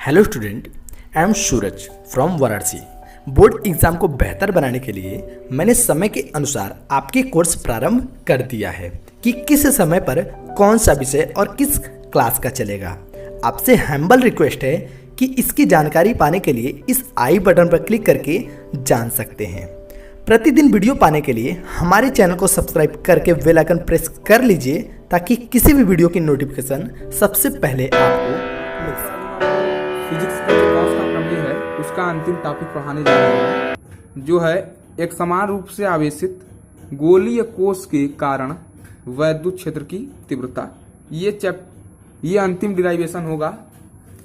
Hello student, I am Suraj from Varanasi. Board exam को बेहतर बनाने के लिए मैंने समय के अनुसार आपके कोर्स प्रारंभ कर दिया है कि किस समय पर कौन सा विषय और किस क्लास का चलेगा। आपसे हम्बल रिक्वेस्ट है कि इसकी जानकारी पाने के लिए इस आई बटन पर क्लिक करके जान सकते हैं। प्रतिदिन वीडियो पाने के लिए हमारे चैनल को सब्सक्राइब करके बेल आइकन प्रेस कर लीजिए ताकि किसी भी वीडियो की नोटिफिकेशन सबसे पहले आपको मिल सके। फिजिक्स का जो कॉस का प्रमेय है उसका अंतिम टॉपिक पढ़ाने जा रहे हैं, जो है एक समान रूप से आवेशित गोलीय कोश के कारण वैद्युत क्षेत्र की तीव्रता। ये अंतिम डिराइवेशन होगा,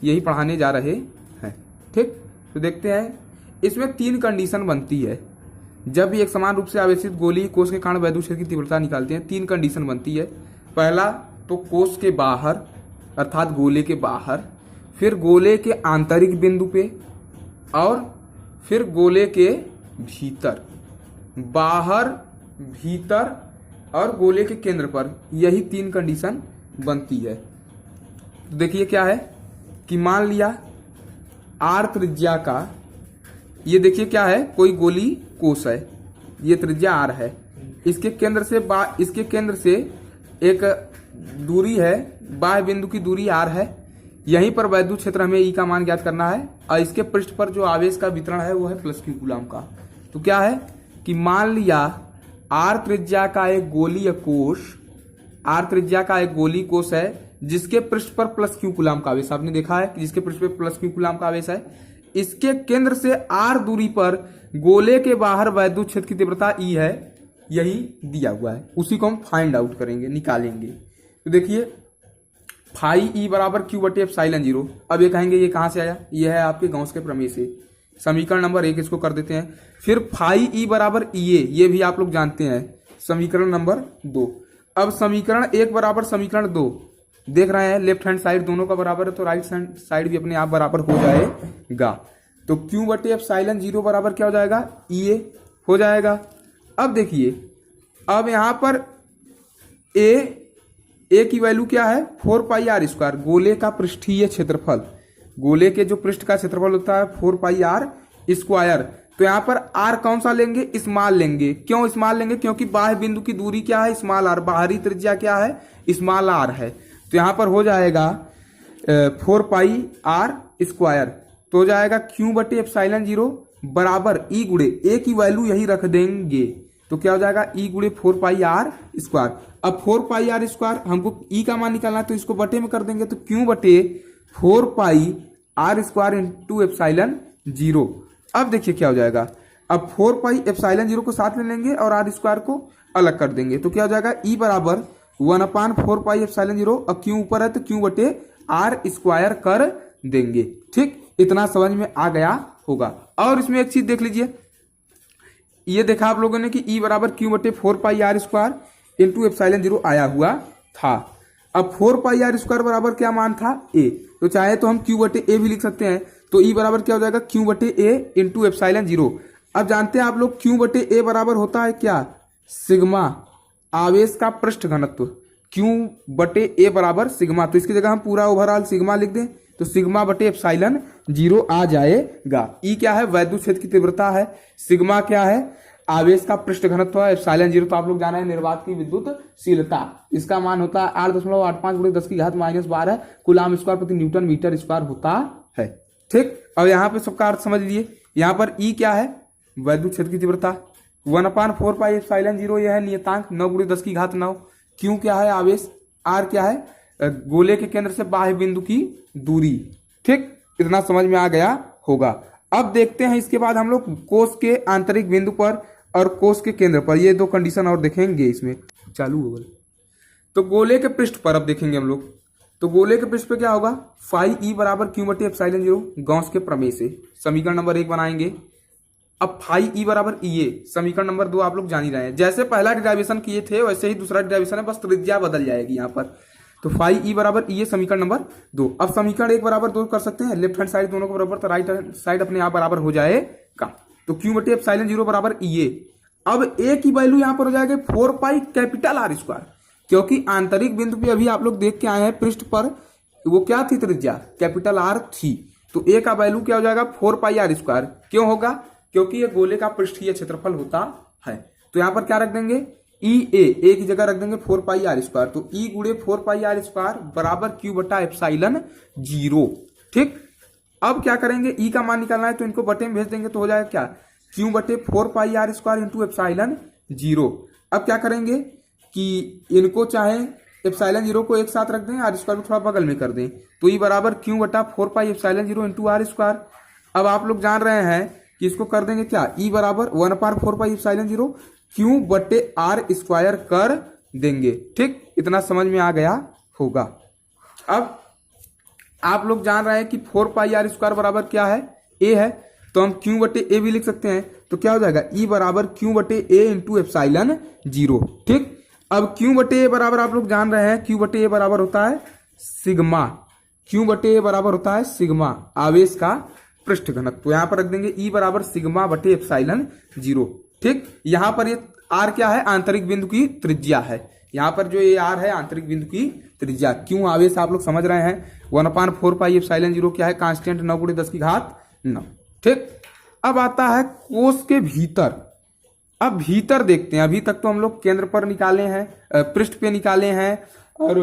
यही पढ़ाने जा रहे हैं। ठीक, तो देखते हैं। इसमें तीन कंडीशन बनती है जब भी एक समान रूप से आवेशित गोलीय कोश के कारण वैद्युत क्षेत्र की तीव्रता निकालते हैं। तीन कंडीशन बनती है। पहला तो कोश के बाहर अर्थात गोले के बाहर, फिर गोले के आंतरिक बिंदु पे, और फिर गोले के भीतर। बाहर, भीतर और गोले के केंद्र पर, यही तीन कंडीशन बनती है। तो देखिए क्या है कि मान लिया आर त्रिज्या का, ये देखिए क्या है, कोई गोली कोश है, ये त्रिज्या आर है, इसके केंद्र से एक दूरी है, बाह्य बिंदु की दूरी आर है। यहीं पर वैद्युत क्षेत्र हमें ई का मान ज्ञात करना है, और इसके पृष्ठ पर जो आवेश का वितरण है वो है प्लस क्यू कूलम का। तो क्या है कि मान लिया आर त्रिज्या का एक गोलीय कोश, आर त्रिज्या का एक गोलीय कोश है जिसके पृष्ठ पर प्लस क्यू कूलम का आवेश, आपने देखा है कि जिसके पृष्ठ पर प्लस क्यू कूलम का आवेश है। इसके केंद्र से आर दूरी पर गोले के बाहर वैद्युत क्षेत्र की तीव्रता ई है, यही दिया हुआ है। उसी को हम फाइंड आउट करेंगे, निकालेंगे। तो देखिए फाई ई बराबर क्यू बटे एप्सिलॉन 0। अब ये कहेंगे ये कहां से आया, ये है आपके गॉस के प्रमेय से। समीकरण नंबर 1 इसको कर देते हैं। फिर फाई ई बराबर ई ए, ये भी आप लोग जानते हैं, समीकरण नंबर 2। अब समीकरण 1 बराबर समीकरण 2 देख रहे हैं, लेफ्ट हैंड साइड दोनों का बराबर है तो राइट हैंड साइड भी अपने आप बराबर हो जाएगा। तो क्यू बटे एप्सिलॉन 0 बराबर क्या हो जाएगा, ई ए हो जाएगा। अब देखिए, अब यहां पर ए की वैल्यू क्या है, 4 पाई आर स्क्वायर, गोले का पृष्ठीय क्षेत्रफल। गोले के जो पृष्ठ का क्षेत्रफल होता है 4 पाई आर स्क्वायर। तो यहां पर आर कौन सा लेंगे, स्मॉल लेंगे। क्यों स्मॉल लेंगे, क्योंकि बाह्य बिंदु की दूरी क्या है, स्मॉल आर, बाहरी त्रिज्या क्या है, स्मॉल आर है। तो यहां पर हो जाएगा 4 पाई आर स्क्वायर, तो हो जाएगा क्यू बटे एप्सिलॉन 0 बराबर ई गुणे, ए की वैल्यू यही रख देंगे तो क्या हो जाएगा, ई गुणे 4 पाई आर स्क्वायर। अब 4 पाई आर स्क्वायर हमको ई का मान निकालना है तो इसको बटे में कर देंगे, तो क्यू बटे 4 पाई आर स्क्वायर इंटू एप्सिलॉन 0। अब देखिए क्या हो जाएगा, अब 4 पाई एप्सिलॉन 0 को साथ में लेंगे और आर स्क्वायर को अलग कर देंगे, तो क्या हो जाएगा, ई बराबर 1/4 पाई एप्सिलॉन 0, और क्यू ऊपर है तो क्यू बटे आर स्क्वायर कर देंगे। ठीक, इतना समझ में आ गया होगा। और इसमें एक चीज देख लीजिए, ये देखा आप लोगों ने कि ई बराबर क्यू बटे 4 पाई आर स्क्वायर इंटू एप्सिलॉन 0 आया हुआ था। अब 4 पाई आर स्क्वायर बराबर क्या मान था, ए, तो चाहे तो हम क्यू बटे ए भी लिख सकते हैं। तो ई बराबर क्या हो जाएगा, क्यू बटे ए इंटू एप्सिलॉन 0। अब जानते हैं आप लोग क्यू बटे ए बराबर होता है क्या, सिग्मा, आवेश का पृष्ठ घनत्व। क्यू बटे ए बराबर सिग्मा, तो इसकी जगह हम पूरा ओवरऑल सिग्मा लिख दें तो सिग्मा बटे एप्सिलॉन 0 आ जाएगा। ई क्या है, वैद्युत क्षेत्र की तीव्रता है। सिग्मा क्या है, आवेश का पृष्ठ घनत्व है। एप्सिलॉन 0 तो आप लोग जाना है निर्वात की विद्युतशीलता, इसका मान होता है 8.85 गुणे 10 की घात -12 कूलाम स्क्वायर प्रति न्यूटन मीटर स्क्वायर होता है। ठीक, अब यहाँ पे सबका अर्थ समझ लीजिए। यहाँ पर ई क्या है, वैद्युत क्षेत्र की तीव्रता, 1/4 पाई एप्सिलॉन 0 यह है नियतांक, 9 गुणे 10 की घात 9। क्यू क्या है, आवेश, आर क्या है, गोले के केंद्र से बाह्य बिंदु की दूरी। ठीक, इतना समझ में आ गया होगा। अब देखते हैं इसके बाद हम लोग कोश के आंतरिक बिंदु पर और कोश के केंद्र पर, ये दो कंडीशन और देखेंगे इसमें। चालू हो गए तो गोले के पृष्ठ पर अब देखेंगे हम लोग। तो गोले के पृष्ठ पर क्या होगा, फाई ई बराबर क्यू बटे एप्सिलॉन 0 गॉस के प्रमेय से। समीकरण नंबर 1 बनाएंगे। अब फाई ई बराबर ई ए, समीकरण नंबर 2 आप लोग जान ही रहे हैं। जैसे पहला डिराइवेशन किए थे वैसे ही दूसरा डिराइवेशन है, बस त्रिज्या बदल जाएगी यहाँ पर। तो फाई ई बराबर ई ए, समीकरण नंबर 2। अब समीकरण 1 बराबर 2 कर सकते हैं, लेफ्ट हैंड साइड दोनों को बराबर, तो राइट हैंड साइड अपने आप बराबर हो जाएगा। तो क्यू बटे एप्सिलॉन 0 बराबर ई ए। अब ए की वैल्यू यहां पर हो जाएगी 4 पाई कैपिटल आर स्क्वायर, क्योंकि आंतरिक बिंदु पे अभी आप लोग देख के आए हैं पृष्ठ पर वो क्या थी, त्रिज्या कैपिटल आर थी। तो ए का वैल्यू क्या हो जाएगा 4πr²। क्यों होगा? क्योंकि ये गोले का पृष्ठीय क्षेत्रफल होता है। तो यहां पर क्या रख देंगे, ए की जगह रख देंगे 4πr²। तो ई गुणे 4πr² बराबर Q/ε0। ठीक, अब क्या करेंगे, ई का मान निकालना है तो इनको बटे में भेज देंगे तो हो जाएगा क्या, Q/4πr² इंटू ε0। अब क्या करेंगे कि इनको चाहे ε0 को एक साथ रख दें, r² को थोड़ा बगल में कर दें, तो ई बराबर Q/4πε0 इंटू r²। अब आप लोग जान रहे हैं कि इसको कर देंगे क्या, ई बराबर 1/4πε0 Q/r² कर देंगे। ठीक, इतना समझ में आ गया होगा। अब आप लोग जान रहे हैं कि 4πr² बराबर क्या है, ए है, तो हम Q/a भी लिख सकते हैं। तो क्या हो जाएगा, ई बराबर Q/a इंटू ε0। ठीक, अब Q/a बराबर आप लोग जान रहे हैं, Q/a बराबर होता है सिग्मा। Q/a बराबर होता है सिग्मा, आवेश का पृष्ठ घनत्व। तो यहां पर रख देंगे ई बराबर सिग्मा बटे ε0। ठीक, यहां पर ये आर क्या है, आंतरिक बिंदु की त्रिज्या है। यहां पर जो ये आर है आंतरिक बिंदु की त्रिज्या। क्यों आवेश आप लोग समझ रहे हैं, 1/4πε0 क्या है, कांस्टेंट 9×10⁹। ठीक, अब आता है कोष के भीतर। अब भीतर देखते हैं, अभी तक तो हम लोग केंद्र पर निकाले हैं, पृष्ठ पे निकाले हैं और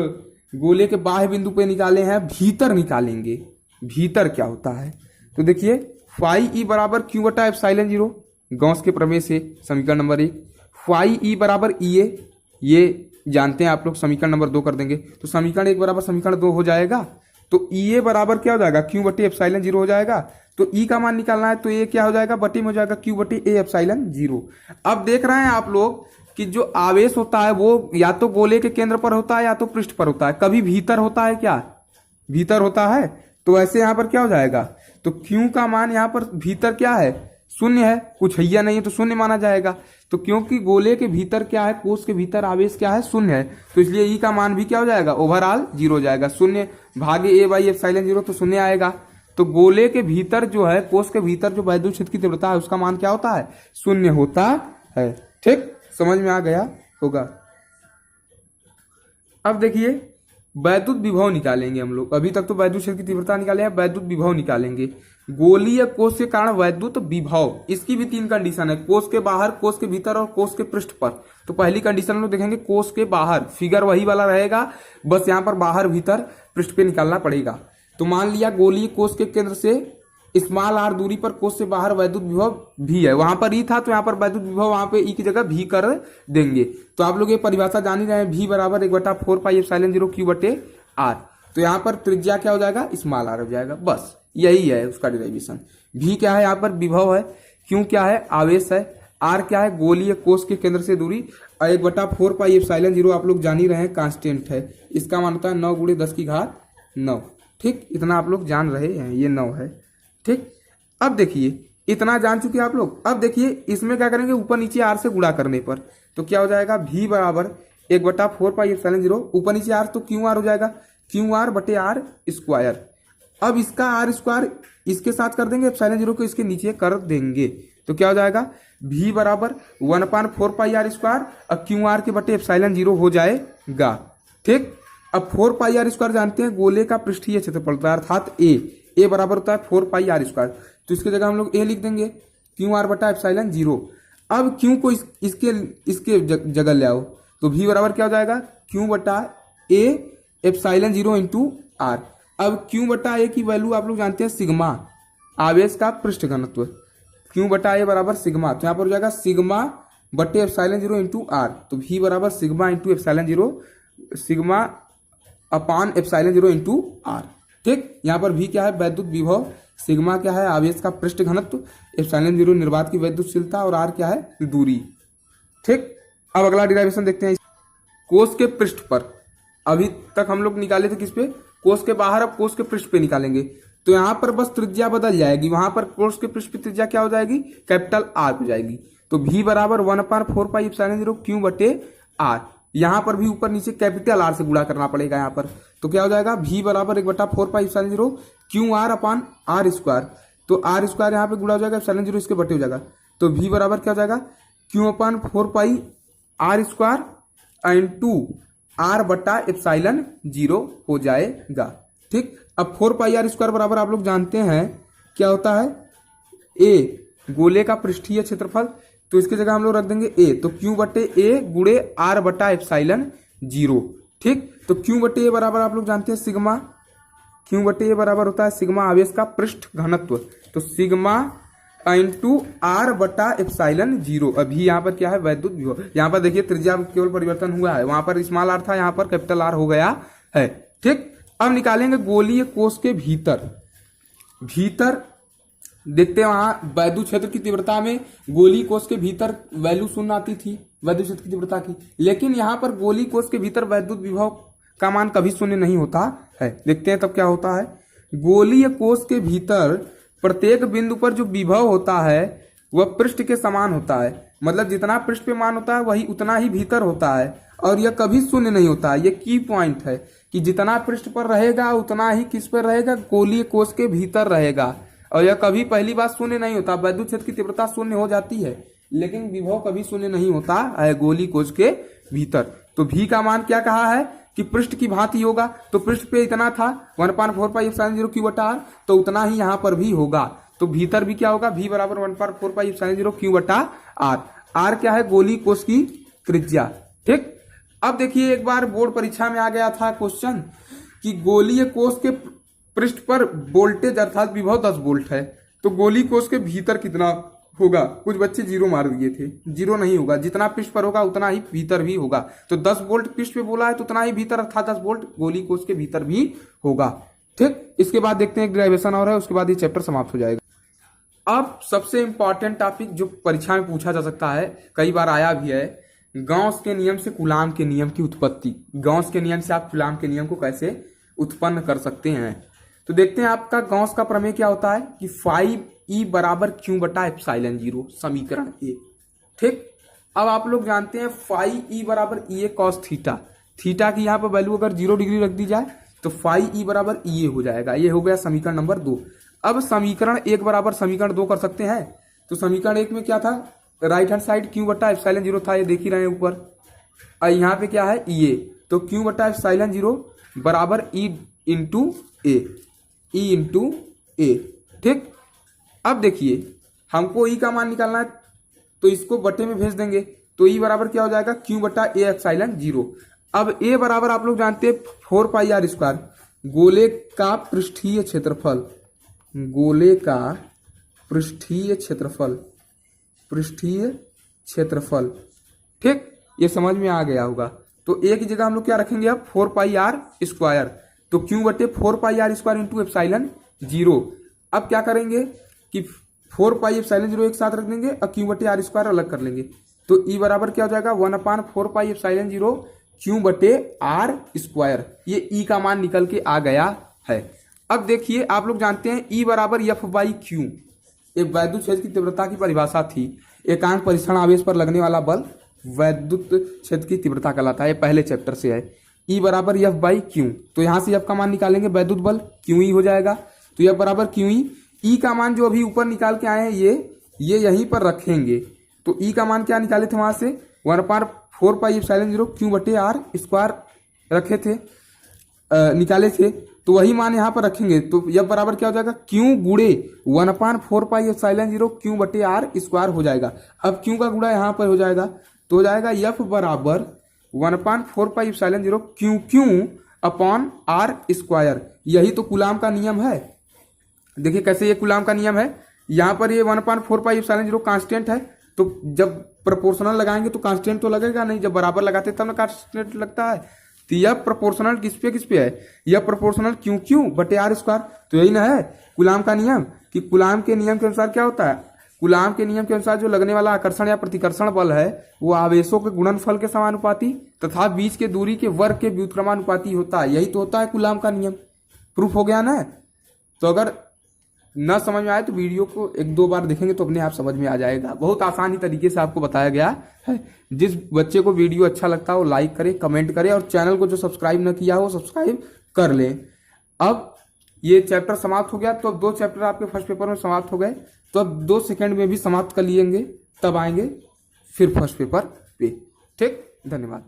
गोले के बाह्य बिंदु पे निकाले हैं। भीतर निकालेंगे, भीतर क्या होता है, तो देखिए फाई ई बराबर Q/ε0, गॉस के प्रमेय से समीकरण नंबर 1। फाई ई बराबर ई ए, ये जानते हैं आप लोग, समीकरण नंबर 2 कर देंगे तो समीकरण 1 बराबर समीकरण 2 हो जाएगा। तो ई ए बराबर क्या हो जाएगा, Q/ε0 हो जाएगा। तो ई का मान निकालना है तो ए क्या हो जाएगा, बटे में हो जाएगा Q/a∈0। अब देख रहे हैं आप लोग कि जो आवेश होता है वो या तो गोले के केंद्र पर होता है या तो पृष्ठ पर होता है, कभी भीतर होता है क्या, भीतर होता है। तो ऐसे यहां पर क्या हो जाएगा, तो Q का मान यहां पर भीतर क्या है, शून्य है, कुछ हैया नहीं है तो शून्य माना जाएगा। तो क्योंकि गोले के भीतर क्या है, कोष के भीतर आवेश क्या है, शून्य है, तो इसलिए ई का मान भी क्या हो जाएगा, ओवरऑल 0 हो जाएगा। शून्य भागे a/ε0 तो शून्य आएगा। तो गोले के भीतर जो है, कोष के भीतर जो वैद्युत क्षेत्र की तीव्रता है उसका मान क्या होता है, शून्य होता है। ठीक, समझ में आ गया होगा। अब देखिए वैद्युत विभव निकालेंगे हम लोग। अभी तक तो वैद्युत क्षेत्र की तीव्रता निकाले हैं, वैद्युत विभव निकालेंगे। गोलीय कोष के कारण वैद्युत विभव, इसकी भी 3 कंडीशन है, कोष के बाहर, कोष के भीतर और कोष के पृष्ठ पर। तो पहली कंडीशन हम लोग देखेंगे कोष के बाहर, फिगर वही वाला रहेगा, बस यहाँ पर बाहर भीतर पृष्ठ पे निकालना पड़ेगा। तो मान लिया गोलीय कोष के केंद्र से स्मॉल r दूरी पर कोष से बाहर वैद्युत विभव भी है, वहां पर ई था तो यहाँ पर वैद्युत विभव वहां पे ई की जगह भी कर देंगे। तो आप लोग ये परिभाषा जान ही रहे हैं, v बराबर 1/4πε0 Q/r। तो यहाँ पर त्रिज्या क्या हो जाएगा, स्मॉल r हो जाएगा, बस यही है उसका डिराइवेशन। v क्या है, यहाँ पर विभव है, Q क्या है, आवेश है, r क्या है, गोलीय कोष के केंद्र से दूरी, और 1/4πε0 आप लोग जान ही रहे हैं कांस्टेंट है, इसका मान होता है 9×10⁹। ठीक, इतना आप लोग जान रहे हैं, ये 9 है। ठीक, अब देखिए इतना जान चुके आप लोग। अब देखिए इसमें क्या करेंगे, ऊपर नीचे r से गुणा करने पर तो क्या हो जाएगा, v बराबर 1/4πε0, ऊपर नीचे r तो QR हो जाएगा, QR/r²। अब इसका r² इसके साथ कर देंगे, ε0 को इसके नीचे कर देंगे, तो क्या हो जाएगा, v बराबर 1/4πr² और QR के बटे ε0 हो जाएगा। ठीक, अब 4πr² जानते हैं गोले का पृष्ठीय क्षेत्रफल होता है, अर्थात ए बराबर होता है 4πr²। तो इसकी जगह हम लोग ए लिख देंगे, QR/ε0। अब Q को इसके जगह ले आओ तो v बराबर क्या हो जाएगा, Q/a∈0 इंटू r। अब Q/a की वैल्यू आप लोग जानते हैं सिग्मा, आवेश का पृष्ठ घनत्व। Q/a बराबर सिग्मा, तो यहाँ पर हो जाएगा सिग्मा बटे ε0 इंटू r। तो v बराबर sigma into ε0, sigma upon ε0 into r। ठीक, यहाँ पर v क्या है, वैद्युत विभव, सिग्मा क्या है, आवेश का पृष्ठ घनत्व, ε0 निर्वात की वैद्युतशीलता और r क्या है, दूरी। ठीक, अब अगला डिराइवेशन देखते हैं। कोष के पृष्ठ पर अभी तक हम लोग निकाले थे किस पे, कोष के बाहर, अब कोष के पृष्ठ पे निकालेंगे। तो यहाँ पर बस त्रिज्या बदल जाएगी, वहां पर कोष के पृष्ठ पे त्रिज्या क्या हो जाएगी, कैपिटल R हो जाएगी। तो v बराबर 1/4πε0 Q/r। यहाँ पर भी ऊपर नीचे कैपिटल R से गुणा करना पड़ेगा यहाँ पर। तो क्या हो जाएगा, v बराबर 1/4πε0 QR/r²। तो r² यहाँ पे गुणा हो जाएगा, ε0 इसके बटे हो जाएगा। तो v बराबर क्या हो जाएगा, Q/4πr² इंटू r/ε0 हो जाएगा। ठीक, अब 4 पाई आर स्क्वायर बराबर आप लोग जानते हैं क्या होता है, ए गोले का पृष्ठीय क्षेत्रफल, तो इसकी जगह हम लोग रख देंगे ए, तो क्यू बटे ए गुणे आर बटा एप्सिलॉन 0। ठीक, तो क्यू बटे ए बराबर आप लोग जानते हैं सिग्मा, क्यू बटे ए बराबर होता है सिग्मा आवेश का पृष्ठ घनत्व, तो सिग्मा इंटू आर बटा एप्सिलॉन 0। अभी यहाँ पर क्या है, वैद्युत विभव। यहाँ पर देखिए त्रिज्या केवल परिवर्तन हुआ है, वहां पर स्मॉल आर था, यहाँ पर कैपिटल आर हो गया है। ठीक, अब निकालेंगे गोलीय कोष के भीतर, देखते हैं वहां वैद्युत क्षेत्र की तीव्रता में गोलीय कोष के भीतर वैल्यू शून्य आती थी वैद्युत क्षेत्र की तीव्रता की, लेकिन यहाँ पर गोलीय कोष के भीतर वैद्युत विभव का मान कभी शून्य नहीं होता है। देखते हैं तब क्या होता है, गोलीय कोष के भीतर प्रत्येक बिंदु पर जो विभव होता है वह पृष्ठ के समान होता है, मतलब जितना पृष्ठ पे मान होता है वही उतना ही भीतर होता है, और यह कभी शून्य नहीं होता है। ये की पॉइंट है कि जितना पृष्ठ पर रहेगा उतना ही किस पर रहेगा, गोलीय कोष के भीतर रहेगा, और यह कभी पहली बात शून्य नहीं होता। वैद्युत क्षेत्र की तीव्रता शून्य हो जाती है लेकिन विभव कभी शून्य नहीं होता है गोलीय कोष के भीतर। तो भी का मान क्या कहा है कि पृष्ठ की भांति होगा, तो पृष्ठ पे इतना था 1/4 पाई एप्सिलॉन 0 क्यू बटा आर, तो उतना ही यहाँ पर भी होगा। तो भीतर भी क्या होगा, भी बराबर 1/4 पाई एप्सिलॉन 0 क्यू बटा आर। आर क्या है, गोलीय कोष की त्रिज्या। ठीक, अब देखिए एक बार बोर्ड परीक्षा में आ गया था क्वेश्चन कि गोलीय कोष के पृष्ठ पर वोल्टेज अर्थात विभव 10 वोल्ट है, तो गोलीय कोष के भीतर कितना होगा। कुछ बच्चे 0 मार दिए थे, 0 नहीं होगा, जितना पृष्ठ पर होगा उतना ही भीतर भी होगा। तो 10 वोल्ट पृष्ठ पे बोला है तो उतना ही भीतर अर्थात 10 वोल्ट गोलीय कोष के भीतर भी होगा। ठीक, इसके बाद देखते हैं एक डेरिवेशन और है, उसके बाद ये चैप्टर समाप्त हो जाएगा। अब सबसे इंपॉर्टेंट टॉपिक जो परीक्षा में पूछा जा सकता है, कई बार आया भी है, गॉस के नियम से कूलाम के नियम की उत्पत्ति। गॉस के नियम से आप कूलाम के नियम को कैसे उत्पन्न कर सकते हैं। तो देखते हैं आपका गॉस का प्रमेय क्या होता है कि 5E बराबर क्यू बटा एप्सिलॉन 0 समीकरण ए। ठीक, अब आप लोग जानते हैं 5E बराबर E कॉस थीटा, थीटा की यहाँ पर वैल्यू अगर 0 डिग्री रख दी जाए तो 5E बराबर E हो जाएगा। ये हो गया समीकरण नंबर 2। अब समीकरण 1 बराबर समीकरण 2 कर सकते हैं। तो समीकरण 1 में क्या था, राइट हैंड साइड क्यू बटा एप्सिलॉन 0 था, ये देख ही रहे हैं ऊपर, और यहाँ पे क्या है E, तो क्यू बटा एप्सिलॉन 0 बराबर E इंटू ए। ठीक, अब देखिए हमको E का मान निकालना है तो इसको बटे में भेज देंगे, तो E बराबर क्या हो जाएगा, क्यू बटा ए एप्सिलॉन 0। अब A बराबर आप लोग जानते हैं 4 पाई आर स्क्वायर, गोले का पृष्ठीय क्षेत्रफल, गोले का पृष्ठीय क्षेत्रफल। ठीक, ये समझ में आ गया होगा। तो ए की जगह हम लोग क्या रखेंगे अब, 4 पाई आर स्क्वायर, तो क्यू बटे 4 पाई आर स्क्वायर इंटू एप्सिलॉन 0। अब क्या करेंगे कि 4 पाई एप्सिलॉन 0 एक साथ रख देंगे और क्यू बटे आर स्क्वायर अलग कर लेंगे, तो ई बराबर क्या हो जाएगा 1/4 पाई एप्सिलॉन 0 क्यू बटे आर स्क्वायर। ये ई का मान निकल के आ गया है। अब देखिए आप लोग जानते हैं ई बराबर एफ बाई क्यू, एक वैद्युत क्षेत्र की तीव्रता की परिभाषा थी। एकांक परीक्षण आवेश पर लगने वाला बल वैद्युत क्षेत्र की तीव्रता कहलाता है, पहले चैप्टर से है। ई बराबर एफ बाई क्यू, तो यहां से एफ का मान निकालेंगे, वैद्युत बल क्यू ई हो जाएगा, तो एफ बराबर क्यू ई का मान जो अभी ऊपर निकाल के आए हैं ये यहीं पर रखेंगे। तो ई का मान क्या निकाले थे वहां से, 1/4 पाई एप्सिलॉन 0 क्यू बटे आर स्क्वायर रखे थे, निकाले थे, तो वही मान यहाँ पर रखेंगे। तो एफ बराबर क्या हो जाएगा, क्यू गुणे 1/4 पाई एप्सिलॉन 0 क्यू बटे आर स्क्वायर हो जाएगा। अब क्यू का गुणा यहाँ पर हो जाएगा, तो हो जाएगा एफ बराबर 1/4 pi epsilon 0 Q upon R square. यही तो कूलाम का नियम है। देखिए कैसे ये कूलाम का नियम है, यहाँ पर ये 1/4 पाई एप्सिलॉन 0 कांस्टेंट है, तो जब प्रोपोर्शनल लगाएंगे तो कांस्टेंट तो लगेगा नहीं, जब बराबर लगाते तब ना कांस्टेंट लगता है। तो यह प्रोपोर्शनल किस पे है, यह प्रोपोर्शनल क्यू बटे आर स्क्वायर। तो यही ना है कूलाम का नियम, कि कूलाम के नियम के अनुसार क्या होता है, कूलाम के नियम के अनुसार जो लगने वाला आकर्षण या प्रतिकर्षण बल है वो आवेशों के गुणनफल के समानुपाती तथा बीच के दूरी के वर्ग के व्युत्क्रमानुपाती होता है। यही तो होता है कूलाम का नियम। प्रूफ हो गया ना। तो अगर न समझ में आए तो वीडियो को 1-2 बार देखेंगे तो अपने आप समझ में आ जाएगा। बहुत आसानी तरीके से आपको बताया गया है। जिस बच्चे को वीडियो अच्छा लगता है वो लाइक करे, कमेंट करे, और चैनल को जो सब्सक्राइब न किया हो सब्सक्राइब कर ले। अब ये चैप्टर समाप्त हो गया, तो अब 2 चैप्टर आपके फर्स्ट पेपर में समाप्त हो गए, तो अब 2 सेकंड में भी समाप्त कर लिएंगे, तब आएंगे फिर फर्स्ट पेपर पे। ठीक, धन्यवाद।